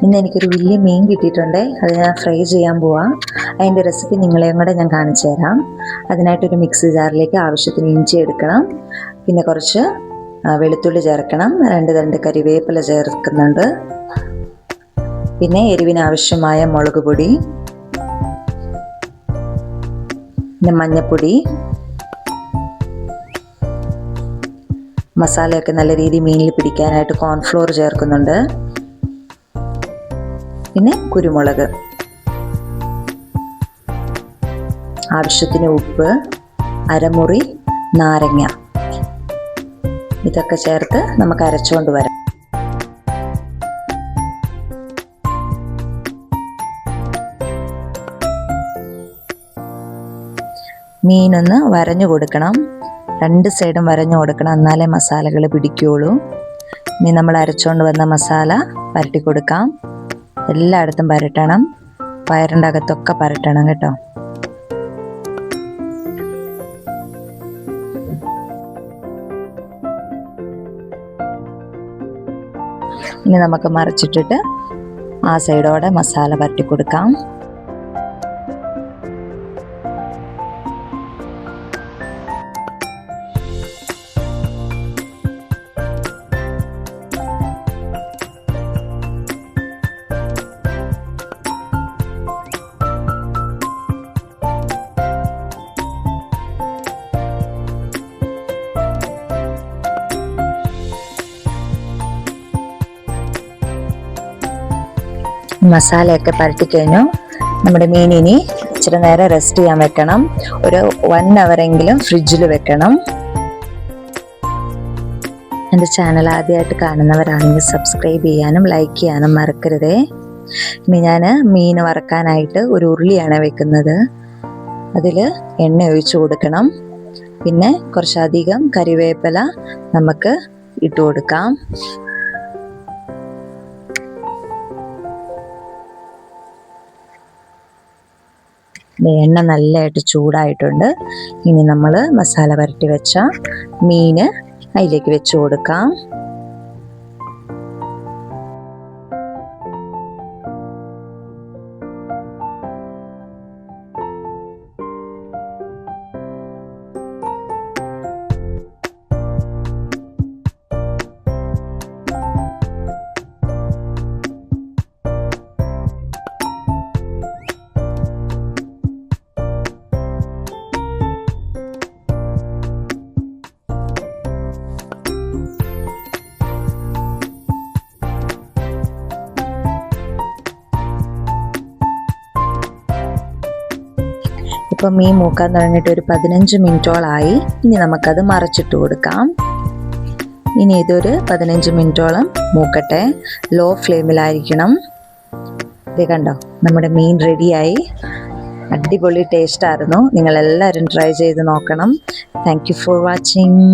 ഇന്ന് എനിക്കൊരു വലിയ മീൻ കിട്ടിയിട്ടുണ്ട്. അത് ഞാൻ ഫ്രൈ ചെയ്യാൻ പോവാം. അതിൻ്റെ റെസിപ്പി നിങ്ങളെയും കൂടെ ഞാൻ കാണിച്ചു തരാം. അതിനായിട്ടൊരു മിക്സി ജാറിലേക്ക് ആവശ്യത്തിന് ഇഞ്ചി എടുക്കണം. പിന്നെ കുറച്ച് വെളുത്തുള്ളി ചേർക്കണം. 2 തണ്ട് കരിവേപ്പില ചേർക്കുന്നുണ്ട്. പിന്നെ എരിവിനാവശ്യമായ മുളക് പൊടി, പിന്നെ മഞ്ഞൾപ്പൊടി, മസാലയൊക്കെ നല്ല രീതിയിൽ മീനിൽ പിടിക്കാനായിട്ട് കോൺഫ്ലോർ ചേർക്കുന്നുണ്ട്. പിന്നെ കുരുമുളക്, ആവശ്യത്തിന് ഉപ്പ്, അരമുറി നാരങ്ങ, ഇതൊക്കെ ചേർത്ത് നമുക്ക് അരച്ചുകൊണ്ട് വരാം. മീനൊന്ന് വരഞ്ഞു കൊടുക്കണം. 2 സൈഡും വരഞ്ഞു കൊടുക്കണം, എന്നാലേ മസാലകൾ പിടിക്കുകയുള്ളൂ. ഇനി നമ്മൾ അരച്ചുകൊണ്ട് വന്ന മസാല പരട്ടി കൊടുക്കാം. എല്ലായിടത്തും പരട്ടണം, വയറിൻ്റെ അകത്തൊക്കെ പരട്ടണം കേട്ടോ. ഇനി നമുക്ക് മറിച്ചിട്ടിട്ട് ആ സൈഡോടെ മസാല പരട്ടി കൊടുക്കാം. മസാലയൊക്കെ പരട്ടി കഴിഞ്ഞു. നമ്മുടെ മീനിനി ഇച്ചിരി നേരം റെസ്റ്റ് ചെയ്യാൻ വെക്കണം. ഒരു 1 അവറെങ്കിലും ഫ്രിഡ്ജിൽ വെക്കണം. എൻ്റെ ചാനൽ ആദ്യമായിട്ട് കാണുന്നവരാണെങ്കിൽ സബ്സ്ക്രൈബ് ചെയ്യാനും ലൈക്ക് ചെയ്യാനും മറക്കരുതേ. ഇനി ഞാൻ മീൻ വറക്കാനായിട്ട് ഒരു ഉരുളിയാണ് വെക്കുന്നത്. അതിൽ എണ്ണ ഒഴിച്ചു കൊടുക്കണം. പിന്നെ കുറച്ചധികം കറിവേപ്പില നമുക്ക് ഇട്ട് കൊടുക്കാം. എണ്ണ നല്ലതായിട്ട് ചൂടായിട്ടുണ്ട്. ഇനി നമ്മൾ മസാല പരട്ടി വെച്ച മീൻ അതിലേക്ക് വെച്ച് കൊടുക്കാം. ഇപ്പം മീൻ മൂക്കാൻ തുടങ്ങിയിട്ട് ഒരു 15 മിനിറ്റോളമായി. ഇനി നമുക്കത് മറച്ചിട്ട് കൊടുക്കാം. ഇനി ഇതൊരു 15 മിനിറ്റോളം മൂക്കട്ടെ. ലോ ഫ്ലെയിമിലായിരിക്കണം. ഇത് കണ്ടോ, നമ്മുടെ മീൻ റെഡിയായി. അടിപൊളി ടേസ്റ്റായിരുന്നു. നിങ്ങളെല്ലാവരും ട്രൈ ചെയ്ത് നോക്കണം. Thank you for watching.